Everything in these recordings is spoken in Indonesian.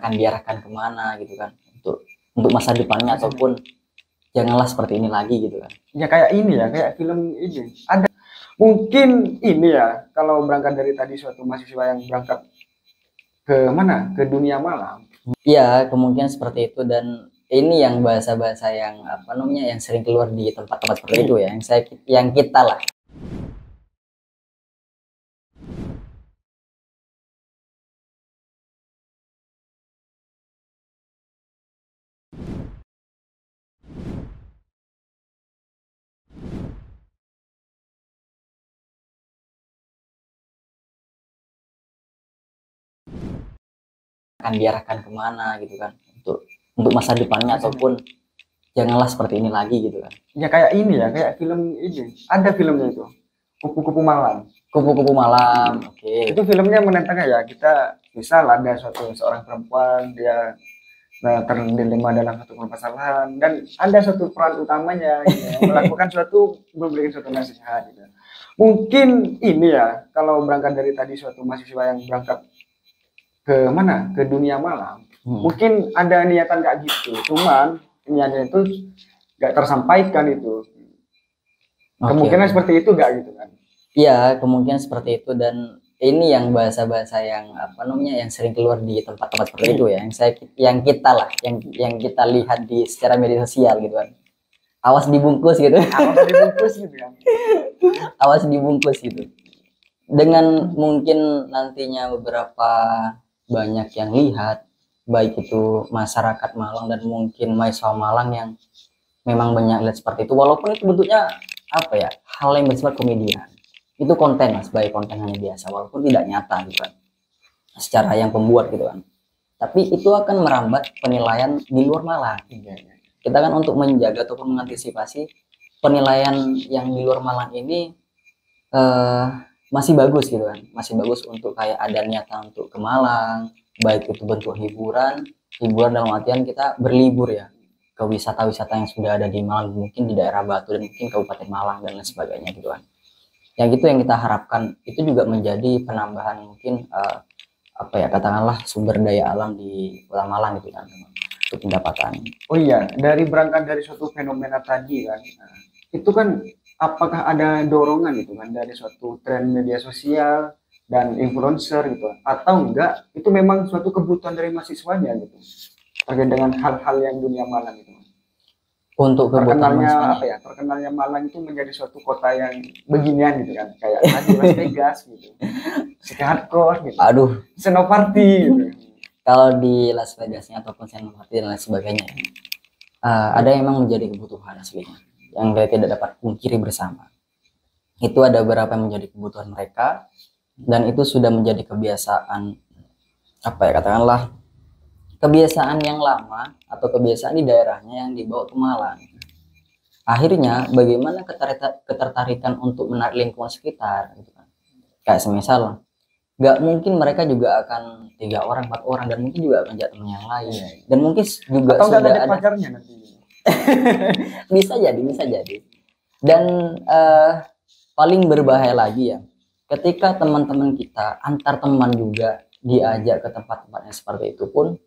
akan diarahkan kemana gitu kan, untuk masa depannya, ataupun janganlah seperti ini lagi gitu kan. Ya kayak ini ya, kayak film ini. Ada mungkin ini ya, kalau berangkat dari tadi suatu mahasiswa yang berangkat ke mana? Ke dunia malam. Iya, kemungkinan seperti itu. Dan ini yang bahasa-bahasa yang apa namanya, yang sering keluar di tempat-tempat seperti itu ya, yang kita lah. Akan diarahkan kemana gitu kan, untuk masa depannya, ataupun janganlah seperti ini lagi gitu kan. Ya kayak ini ya, kayak film ini. Ada filmnya itu, Kupu-Kupu Malam. Kupu-Kupu Malam. Oke. Itu filmnya menentang ya, kita misal ada seorang perempuan, dia terdilema dalam satu permasalahan, dan ada satu peran utamanya gitu, melakukan memberikan suatu nasihat gitu. Mungkin ini ya, kalau berangkat dari tadi suatu mahasiswa yang berangkat ke mana? Ke dunia malam. Mungkin ada niatan kayak gitu, cuman niatnya itu nggak tersampaikan itu. Kemungkinan seperti itu nggak gitu kan? Iya, kemungkinan seperti itu. Dan ini yang bahasa-bahasa yang apa namanya, yang sering keluar di tempat-tempat seperti itu ya, yang kita lah, yang kita lihat di secara media sosial gitu kan. Awas dibungkus gitu. Awas dibungkus gitu kan. Awas dibungkus gitu. Dengan mungkin nantinya beberapa banyak yang lihat, baik itu masyarakat Malang dan mungkin mahasiswa Malang yang memang banyak lihat seperti itu, walaupun itu bentuknya apa ya, hal yang bersifat komedian, itu konten mas, sebagai konten hanya biasa, walaupun tidak nyata gitu kan, secara yang pembuat gitu kan, tapi itu akan merambat penilaian di luar Malang. Kita kan untuk menjaga ataupun mengantisipasi penilaian yang di luar Malang ini masih bagus gitu kan, masih bagus untuk kayak ada niatan untuk ke Malang, baik itu bentuk hiburan dalam artian kita berlibur ya ke wisata-wisata yang sudah ada di Malang, mungkin di daerah Batu dan mungkin Kabupaten Malang dan lain sebagainya gitu kan. Yang itu yang kita harapkan, itu juga menjadi penambahan mungkin apa ya, katakanlah sumber daya alam di Kota Malang gitu kan, untuk pendapatan. Oh iya, dari berangkat dari suatu fenomena tadi kan, itu kan apakah ada dorongan gitu kan dari suatu tren media sosial dan influencer gitu, atau enggak itu memang suatu kebutuhan dari mahasiswanya gitu terkait dengan hal-hal yang dunia Malang gitu? Untuk terkenalnya apa ya, terkenalnya Malang itu menjadi suatu kota yang beginian gitu kan, kayak tadi Las Vegas gitu, hardcore gitu, aduh, Senoparty gitu. Kalau di Las Vegasnya ataupun Senoparty dan lain sebagainya, ada yang memang menjadi kebutuhan aslinya yang kita tidak dapat pungkiri bersama. Itu ada beberapa yang menjadi kebutuhan mereka, dan itu sudah menjadi kebiasaan, apa ya, katakanlah kebiasaan yang lama atau kebiasaan di daerahnya yang dibawa ke Malang. Akhirnya bagaimana ketertarikan untuk menarik lingkungan sekitar gitu kan. Kayak semisal nggak mungkin mereka juga akan 3 orang 4 orang, dan mungkin juga akan jatuh yang lain, dan mungkin juga atau sudah ada pacarnya nanti. bisa jadi. Dan paling berbahaya lagi ya, ketika teman-teman kita antar teman juga diajak ke tempat-tempatnya seperti itu pun,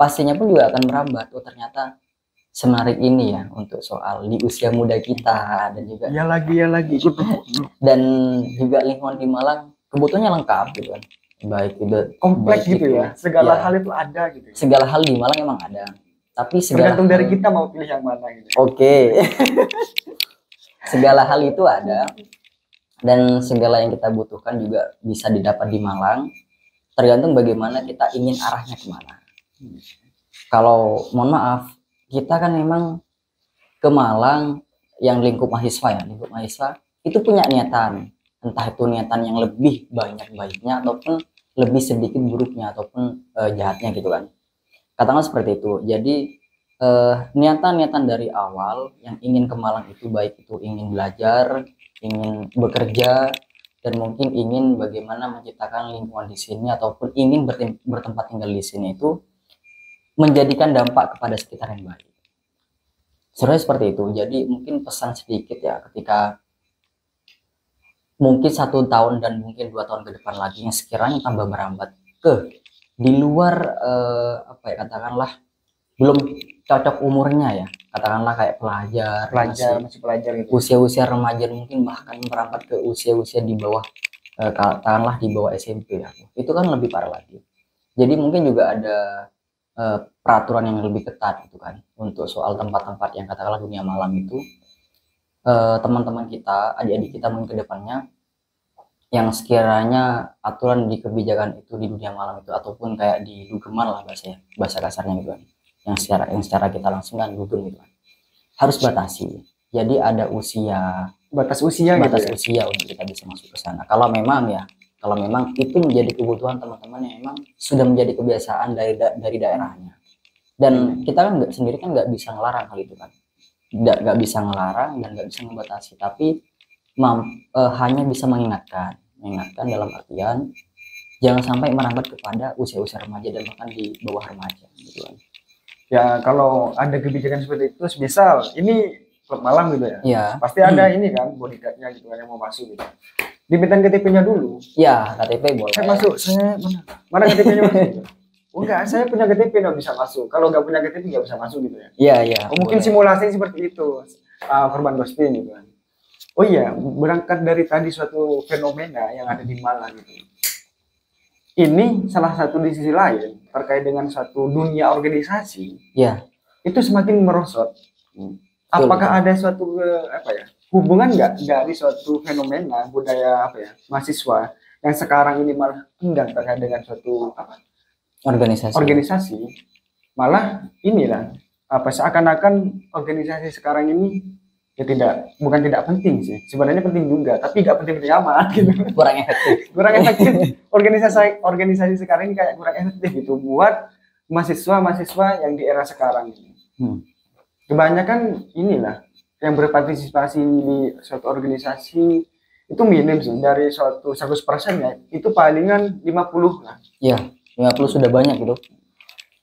pastinya pun juga akan merambat, oh ternyata semenarik ini ya untuk soal di usia muda kita. Dan juga ya lagi dan juga lingkungan di Malang kebutuhannya lengkap gitu kan, baik itu kompleks gitu ya, segala hal itu ada gitu. Segala hal di Malang emang ada, tapi tergantung dari kita mau pilih yang mana gitu. Oke. Segala hal itu ada, dan segala yang kita butuhkan juga bisa didapat di Malang, tergantung bagaimana kita ingin arahnya kemana. Kalau mohon maaf, kita kan memang ke Malang yang lingkup mahasiswa itu punya niatan, entah itu niatan yang lebih banyak baiknya ataupun lebih sedikit buruknya ataupun jahatnya gitu kan, katakanlah seperti itu. Jadi niatan-niatan dari awal yang ingin ke Malang itu, baik itu ingin belajar, ingin bekerja, dan mungkin ingin bagaimana menciptakan lingkungan di sini ataupun ingin bertempat tinggal di sini, itu menjadikan dampak kepada sekitar yang baik. Sebenarnya seperti itu. Jadi mungkin pesan sedikit ya, ketika mungkin 1 tahun dan mungkin 2 tahun ke depan lagi yang sekiranya tambah merambat ke di luar apa ya, katakanlah belum cocok umurnya ya, katakanlah kayak pelajar, masih pelajar gitu. usia-usia remaja, mungkin bahkan merambat ke usia-usia di bawah katakanlah di bawah SMP ya, itu kan lebih parah lagi. Jadi mungkin juga ada peraturan yang lebih ketat gitu kan untuk soal tempat-tempat yang katakanlah dunia malam itu. Teman-teman kita, adik-adik kita mungkin kedepannya yang sekiranya aturan di kebijakan itu di dunia malam itu, ataupun kayak di dugeman lah bahasa kasarnya gitu kan, yang secara kita langsung kan dugem gitu kan, harus batasi. Jadi ada Batas usia gitu batas ya. usia untuk kita bisa masuk ke sana. Kalau memang itu menjadi kebutuhan teman-teman yang memang sudah menjadi kebiasaan dari daerahnya. Dan kita kan sendiri kan nggak bisa ngelarang hal itu kan, nggak bisa ngelarang dan nggak bisa membatasi, tapi hanya bisa mengingatkan dalam artian jangan sampai merambat kepada usia-usia remaja dan bahkan di bawah remaja gitu kan. Ya kalau ada kebijakan seperti itu, misal ini klub malam gitu ya, Ya, pasti ada ini kan bodyguardnya gitu kan yang mau masuk gitu, dimintain KTP-nya dulu. ya KTP boleh. Saya masuk, saya mana KTP-nya masuk? Oh enggak, saya punya KTP nggak bisa masuk. Kalau nggak punya KTP nggak bisa masuk gitu ya. Iya, iya. Oh, mungkin simulasi seperti itu, korban ghosting gitu kan. Oh iya, berangkat dari tadi suatu fenomena yang ada di Malang gitu. Ini salah satu di sisi lain terkait dengan suatu dunia organisasi. Ya. Itu semakin merosot. Apakah ada suatu apa ya, hubungan nggak dari suatu fenomena budaya apa ya, mahasiswa yang sekarang ini malah enggan terkait dengan suatu apa, organisasi, malah inilah apa, seakan-akan organisasi sekarang ini ya bukan tidak penting sih, sebenarnya penting juga, tapi nggak penting-penting amat gitu. kurang efektif organisasi sekarang ini kayak kurang efektif gitu buat mahasiswa yang di era sekarang ini. Kebanyakan inilah yang berpartisipasi di suatu organisasi itu minim sih, dari suatu 100% ya itu palingan 50 lah. Ya, 50 sudah banyak gitu.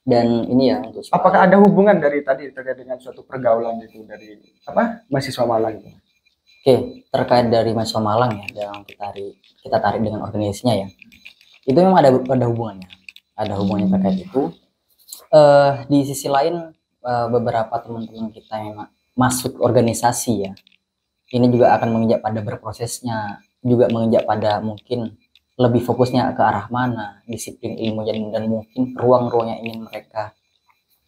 Dan ini ya untuk apakah ada hubungan dari tadi terkait dengan suatu pergaulan itu dari apa mahasiswa Malang itu? Oke, terkait dari mahasiswa Malang ya, yang kita tarik dengan organisasinya ya, itu memang ada hubungannya terkait itu. Di sisi lain beberapa teman-teman kita yang masuk organisasi ya, ini juga akan menginjak pada berprosesnya, juga menginjak pada mungkin lebih fokusnya ke arah mana disiplin ilmu dan mungkin ruang-ruang yang ingin mereka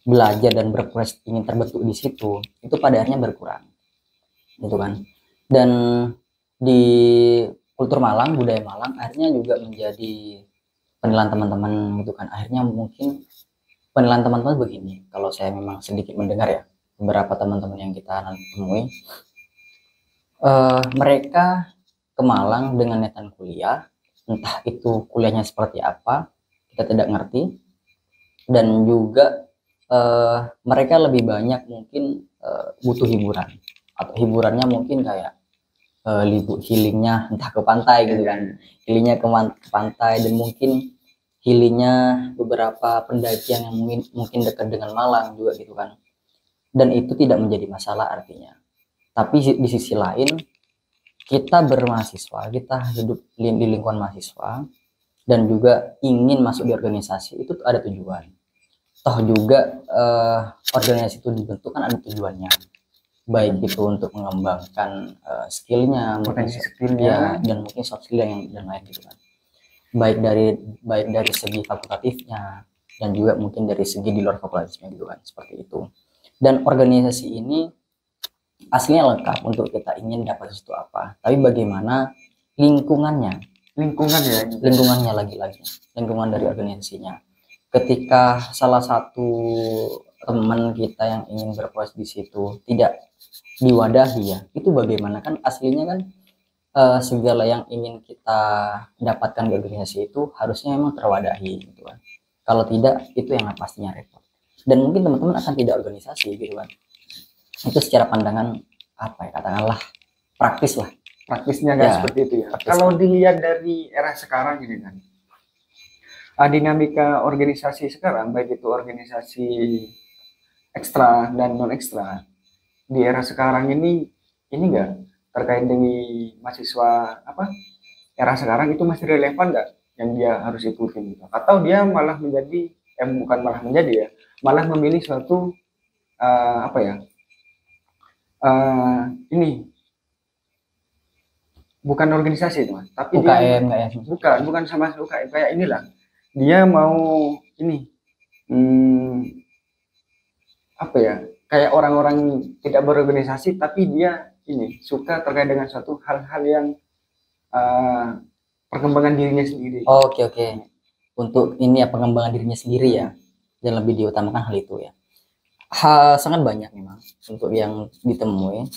belajar dan berproses ingin terbentuk di situ, itu pada akhirnya berkurang gitu kan. Dan di kultur Malang, budaya Malang akhirnya juga menjadi penilaian teman-teman gitu kan. Akhirnya mungkin penilaian teman-teman begini, kalau saya memang sedikit mendengar ya, beberapa teman-teman yang kita temui, mereka ke Malang dengan niatan kuliah, entah itu kuliahnya seperti apa kita tidak ngerti, dan juga mereka lebih banyak mungkin butuh hiburan, atau hiburannya mungkin kayak healingnya entah ke pantai gitu kan, healingnya ke pantai, dan mungkin healingnya beberapa pendakian yang mungkin dekat dengan Malang juga gitu kan. Dan itu tidak menjadi masalah artinya. Tapi di sisi lain kita bermahasiswa, kita hidup di lingkungan mahasiswa dan juga ingin masuk di organisasi, itu ada tujuan. Toh juga organisasi itu dibentuk kan ada tujuannya, baik itu untuk mengembangkan skillnya, ya, dan mungkin soft skill yang dan lain gitu kan. Baik dari segi fakultatifnya dan juga mungkin dari segi di luar fakultatifnya gitu kan, seperti itu. Dan organisasi ini aslinya lengkap untuk kita ingin dapat sesuatu apa, tapi bagaimana lingkungannya lagi-lagi lingkungan dari organisasinya. Ketika salah satu teman kita yang ingin berproses di situ tidak diwadahi ya, itu bagaimana kan aslinya kan segala yang ingin kita dapatkan di organisasi itu harusnya memang terwadahi gitu kan. Kalau tidak, itu yang pastinya repot, dan mungkin teman-teman akan tidak organisasi gitu kan. Itu secara pandangan apa ya, katakanlah praktisnya kan, ya, seperti itu ya. Kalau dilihat dari era sekarang ini kan, dinamika organisasi sekarang, baik itu organisasi ekstra dan non ekstra di era sekarang ini enggak terkait dengan mahasiswa apa era sekarang itu masih relevan nggak yang dia harus ikutin gitu. Atau dia malah menjadi bukan malah menjadi ya, malah memilih suatu apa ya, ini bukan organisasi teman, tapi dia UKM nggak ya? bukan sama UKM kayak inilah, dia mau ini apa ya, kayak orang-orang tidak berorganisasi tapi dia ini suka terkait dengan suatu hal-hal yang perkembangan dirinya sendiri. Oke, oke. Untuk ini ya, pengembangan dirinya sendiri ya, dan lebih diutamakan hal itu ya. Sangat banyak memang untuk yang ditemui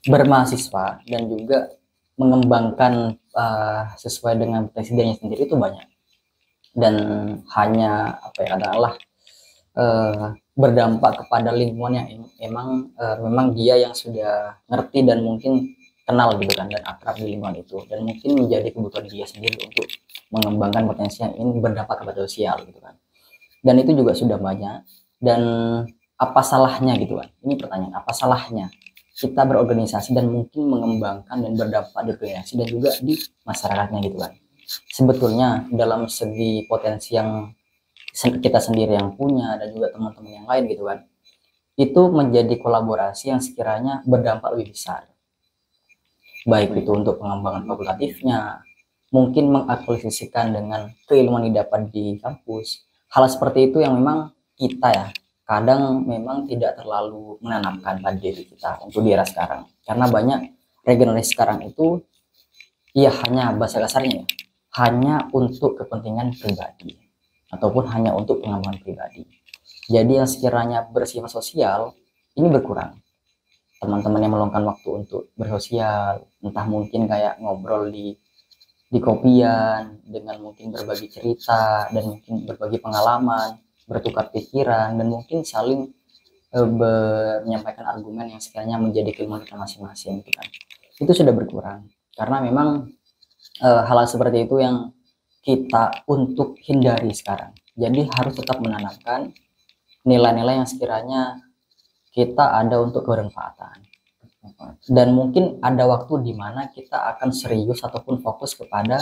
bermahasiswa dan juga mengembangkan sesuai dengan presidennya sendiri itu banyak, dan hanya apa ya, adalah berdampak kepada lingkungan yang memang dia yang sudah ngerti dan mungkin kenal gitu kan, dan akrab di lingkungan itu, dan mungkin menjadi kebutuhan dia sendiri untuk mengembangkan potensi yang ini berdampak kepada sosial gitu kan. Dan itu juga sudah banyak. Dan apa salahnya gitu kan, ini pertanyaan, apa salahnya kita berorganisasi dan mungkin mengembangkan dan berdampak di organisasi dan juga di masyarakatnya gitu kan. Sebetulnya dalam segi potensi yang kita sendiri yang punya dan juga teman-teman yang lain gitu kan, itu menjadi kolaborasi yang sekiranya berdampak lebih besar, baik itu untuk pengembangan fakultatifnya, mungkin mengaktualisasikan dengan keilmuan yang didapat di kampus. Hal seperti itu yang memang kita ya kadang memang tidak terlalu menanamkan pada diri kita untuk di era sekarang, karena banyak regenerasi sekarang itu ya hanya bahasa kasarnya ya, hanya untuk kepentingan pribadi ataupun hanya untuk pengembangan pribadi. Jadi yang sekiranya bersifat sosial ini berkurang. Teman-teman yang meluangkan waktu untuk bersosial, entah mungkin kayak ngobrol di kopian dengan mungkin berbagi cerita dan mungkin berbagi pengalaman, bertukar pikiran, dan mungkin saling menyampaikan argumen yang sekiranya menjadi keilmuan kita masing-masing gitu kan. Itu sudah berkurang karena memang hal seperti itu yang kita untuk hindari sekarang. Jadi harus tetap menanamkan nilai-nilai yang sekiranya kita ada untuk kebermanfaatan. Dan mungkin ada waktu di mana kita akan serius ataupun fokus kepada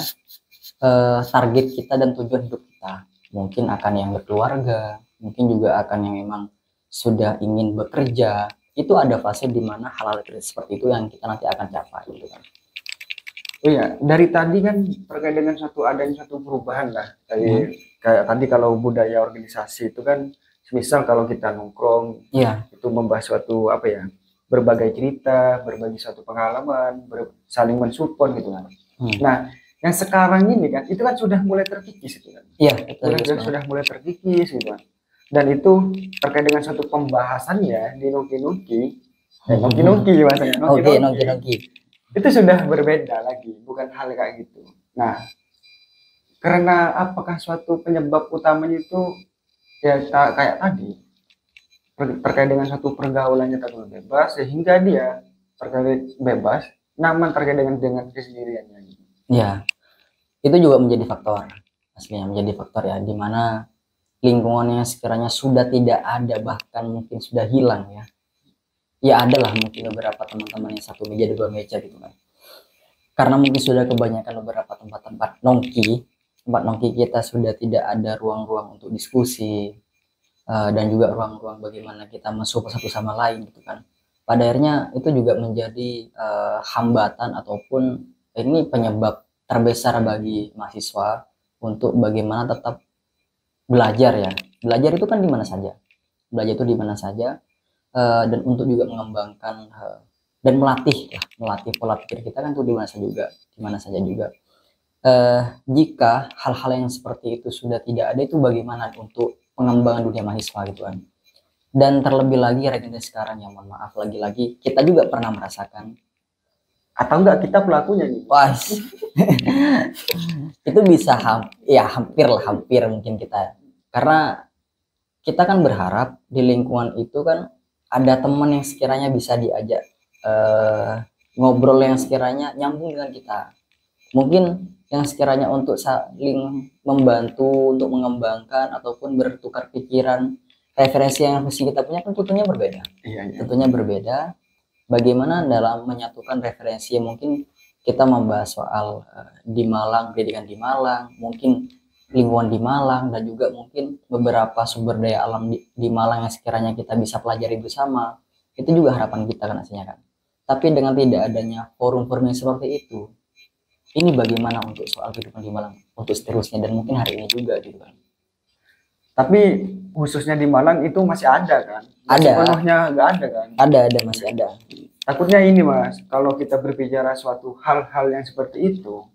target kita dan tujuan hidup kita. Mungkin akan yang berkeluarga, mungkin juga akan yang memang sudah ingin bekerja. Itu ada fase di mana hal-hal seperti itu yang kita nanti akan capai gitu kan. Oh ya, dari tadi kan terkait dengan adanya satu perubahan lah. Kayak tadi kalau budaya organisasi itu kan, misal kalau kita nongkrong, itu membahas suatu apa ya, berbagai cerita, berbagi suatu pengalaman, saling mensupport gitu kan. Nah, yang sekarang ini kan, itu kan sudah mulai terkikis itu kan. Iya, sudah mulai terkikis gitu kan. Dan itu terkait dengan satu pembahasannya di Noki-Noki, maksudnya Noki. Itu sudah berbeda lagi, bukan hal kayak gitu. Nah, karena apakah suatu penyebab utamanya itu ya kayak tadi, terkait dengan satu pergaulannya terlalu bebas, sehingga dia terkait bebas, nyaman terkait dengan kesendiriannya. Ya, itu juga menjadi faktor, aslinya menjadi faktor ya, dimana lingkungannya sekiranya sudah tidak ada, bahkan mungkin sudah hilang ya. Ya adalah mungkin beberapa teman-teman yang satu meja dua meja gitu kan, karena mungkin sudah kebanyakan beberapa tempat nongki kita sudah tidak ada ruang-ruang untuk diskusi, dan juga ruang-ruang bagaimana kita mensupport satu sama lain gitu kan. Pada akhirnya itu juga menjadi hambatan ataupun ini penyebab terbesar bagi mahasiswa untuk bagaimana tetap belajar ya. Belajar itu kan di mana saja, dan untuk juga mengembangkan dan melatih pola pikir kita kan tuh di mana saja juga. Jika hal-hal yang seperti itu sudah tidak ada, itu bagaimana untuk pengembangan dunia mahasiswa gitu kan. Dan terlebih lagi regenerasi sekarang yang mohon maaf, lagi-lagi kita juga pernah merasakan, atau enggak kita pelakunya nih. Wah, itu bisa hampir mungkin kita, karena kita kan berharap di lingkungan itu kan ada teman yang sekiranya bisa diajak ngobrol yang sekiranya nyambung dengan kita, mungkin yang sekiranya untuk saling membantu untuk mengembangkan ataupun bertukar pikiran. Referensi yang mesti kita punya kan tentunya berbeda. Tentunya berbeda. Bagaimana dalam menyatukan referensi yang mungkin kita membahas soal di Malang, pendidikan di Malang, mungkin lingkungan di Malang, dan juga mungkin beberapa sumber daya alam di Malang yang sekiranya kita bisa pelajari bersama. Itu juga harapan kita kan aslinya kan. Tapi dengan tidak adanya forum-forum yang seperti itu, ini bagaimana untuk soal kehidupan di Malang untuk seterusnya, dan mungkin hari ini juga gitu kan. Tapi khususnya di Malang itu masih ada kan? Ada. Sepenuhnya nggak ada kan? Ada masih ada. Takutnya ini Mas, kalau kita berbicara suatu hal-hal yang seperti itu,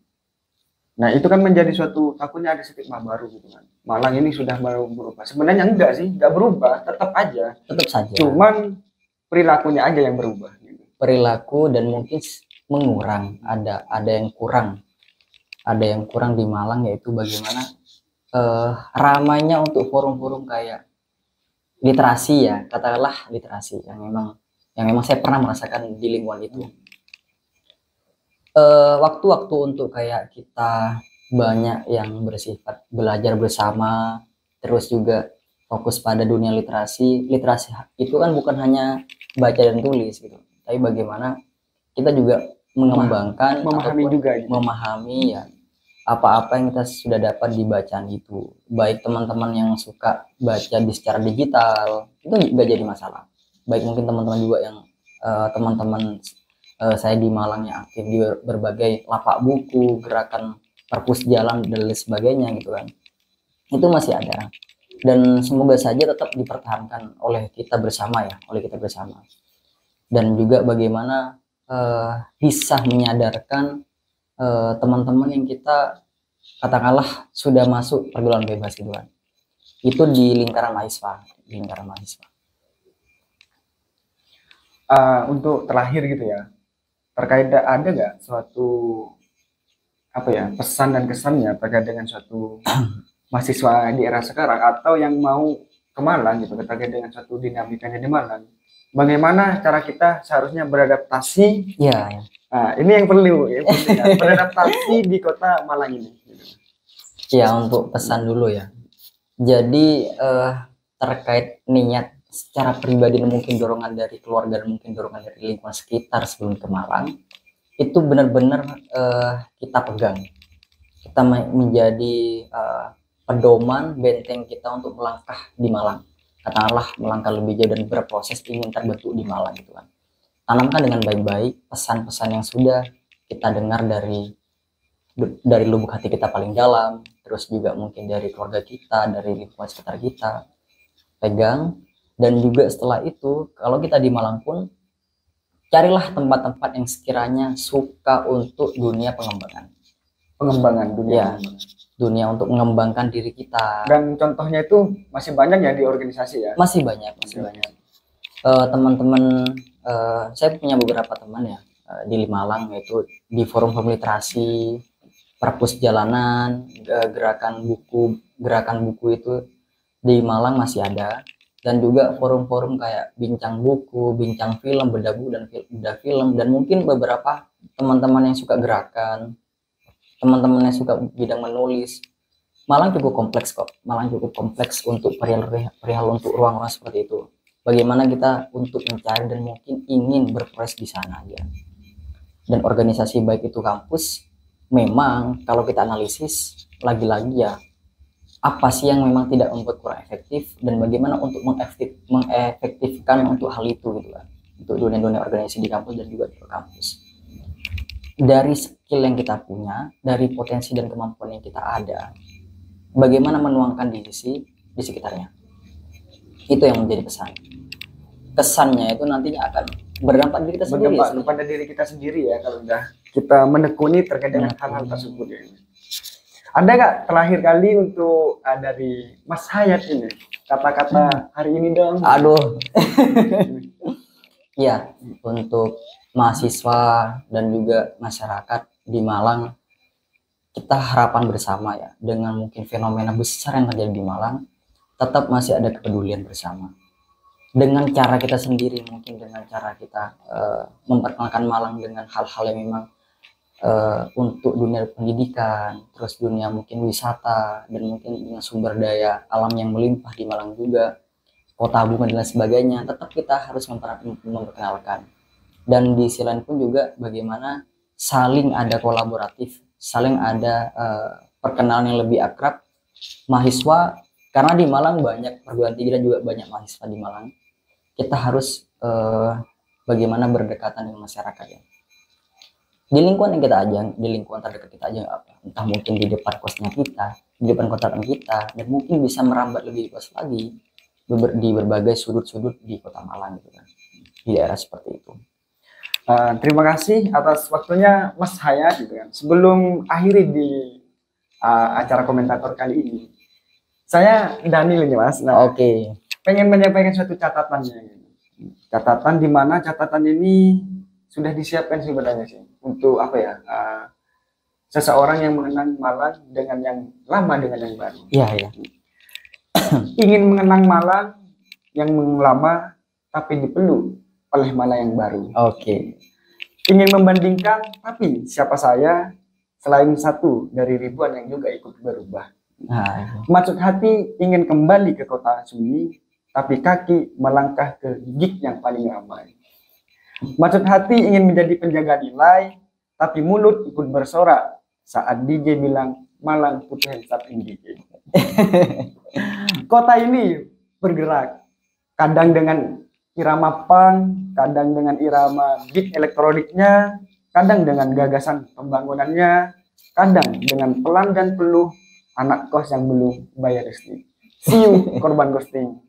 nah itu kan menjadi suatu, takutnya ada stigma baru gitu kan. Malang ini sudah baru berubah. Sebenarnya enggak sih, enggak berubah, tetap aja. Tetap saja. Cuman perilakunya aja yang berubah. Gitu. Perilaku dan mungkin mengurang, ada yang kurang. Ada yang kurang di Malang, yaitu bagaimana ramainya untuk forum-forum kayak literasi ya, katakanlah literasi yang memang saya pernah merasakan di lingkungan itu. Waktu-waktu untuk kayak kita banyak yang bersifat belajar bersama, terus juga fokus pada dunia literasi itu kan bukan hanya baca dan tulis gitu, tapi bagaimana kita juga mengembangkan memahami juga gitu. Memahami ya apa-apa yang kita sudah dapat di bacaan itu. Baik teman-teman yang suka baca secara digital itu nggak jadi masalah, baik mungkin teman-teman juga yang teman-teman saya di Malang yang aktif di berbagai lapak buku, gerakan perpus jalan dan lain sebagainya gitu kan, itu masih ada, dan semoga saja tetap dipertahankan oleh kita bersama ya, dan juga bagaimana bisa menyadarkan teman-teman yang kita katakanlah sudah masuk pergaulan bebas gitu kan, itu di lingkaran mahasiswa. Untuk terakhir gitu ya, terkait ada nggak suatu pesan dan kesannya terkait dengan suatu mahasiswa di era sekarang atau yang mau ke Malang gitu, terkait dengan suatu dinamikanya di Malang, bagaimana cara kita seharusnya beradaptasi ya. Nah, ini yang perlu ya, beradaptasi di kota Malang ini. Ya, untuk pesan dulu ya. Jadi terkait niat secara pribadi dan mungkin dorongan dari keluarga dan mungkin dorongan dari lingkungan sekitar sebelum ke Malang, itu benar-benar kita pegang. Kita menjadi pedoman benteng kita untuk melangkah di Malang. Katakanlah melangkah lebih jauh dan berproses ingin terbentuk di Malang gitu kan. Tanamkan dengan baik-baik pesan-pesan yang sudah kita dengar dari lubuk hati kita paling dalam, terus juga mungkin dari keluarga kita, dari lingkungan sekitar kita, pegang. Dan juga setelah itu, kalau kita di Malang pun, carilah tempat-tempat yang sekiranya suka untuk dunia pengembangan dunia, dunia untuk mengembangkan diri kita. Dan contohnya itu masih banyak ya di organisasi ya? Masih banyak. Teman-teman, saya punya beberapa teman ya di Malang, yaitu di forum literasi, perpus jalanan, gerakan buku itu di Malang masih ada, dan juga forum-forum kayak bincang buku, bincang film, bedah film, dan mungkin beberapa teman-teman yang suka gerakan, teman-teman yang suka bidang menulis. Malang cukup kompleks kok, untuk perihal untuk ruang-ruang seperti itu. Bagaimana kita untuk mencari dan mungkin ingin berproses di sana aja. Dan organisasi baik itu kampus, memang kalau kita analisis lagi-lagi ya, apa sih yang memang tidak membuat kurang efektif, dan bagaimana untuk mengefektifkan untuk hal itu gitu kan, untuk dunia organisasi di kampus dan juga di kampus. Dari skill yang kita punya, dari potensi dan kemampuan yang kita ada, bagaimana menuangkan di sekitarnya. Itu yang menjadi pesan. Kesannya itu nantinya akan berdampak diri kita sendiri. Pada diri kita sendiri ya, kalau udah kita menekuni terkait dengan hal-hal tersebut ya. Ada nggak terakhir kali untuk dari Mas Hayat ini kata-kata hari ini dong? Aduh. Ya, untuk mahasiswa dan juga masyarakat di Malang, kita harapan bersama ya, dengan mungkin fenomena besar yang terjadi di Malang, tetap masih ada kepedulian bersama. Dengan cara kita sendiri, mungkin dengan cara kita memperkenalkan Malang dengan hal-hal yang memang untuk dunia pendidikan, terus dunia mungkin wisata, dan mungkin dengan sumber daya alam yang melimpah di Malang juga, kota bunga dan lain sebagainya, tetap kita harus memperkenalkan. Dan di sisi lain pun juga bagaimana saling ada kolaboratif, saling ada perkenalan yang lebih akrab mahasiswa, karena di Malang banyak perguruan tinggi dan juga banyak mahasiswa di Malang. Kita harus bagaimana berdekatan dengan masyarakat ya. Di lingkungan yang kita ajang, di lingkungan terdekat kita aja nggak apa, entah mungkin di depan kosnya kita, di depan kontrakan kita, dan mungkin bisa merambat lebih luas lagi di berbagai sudut-sudut di Kota Malang gitu kan, di daerah seperti itu. Terima kasih atas waktunya Mas Hayat gitu kan. Sebelum akhiri di acara komentator kali ini, saya Daniel ini Mas. Nah, Oke. pengen menyampaikan suatu catatannya. Catatan di mana catatan ini sudah disiapkan sebenarnya sih untuk apa ya? Seseorang yang mengenang Malang dengan yang lama dengan yang baru. Iya, iya. Ingin mengenang Malang yang lama tapi dipeluk oleh Malang yang baru. Oke. Ingin membandingkan, tapi siapa saya selain satu dari ribuan yang juga ikut berubah. Nah, Maksud hati ingin kembali ke kota sunyi, tapi kaki melangkah ke gig yang paling ramai. Maksud hati ingin menjadi penjaga nilai, tapi mulut ikut bersorak saat DJ bilang Malang putih saat DJ. Kota ini bergerak, kadang dengan irama punk, kadang dengan irama beat elektroniknya, kadang dengan gagasan pembangunannya, kadang dengan pelan dan peluh anak kos yang belum bayar listrik. See you, korban ghosting.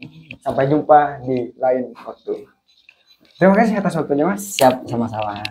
Sampai jumpa di lain waktu. Terima kasih atas waktunya, Mas. siap, sama-sama.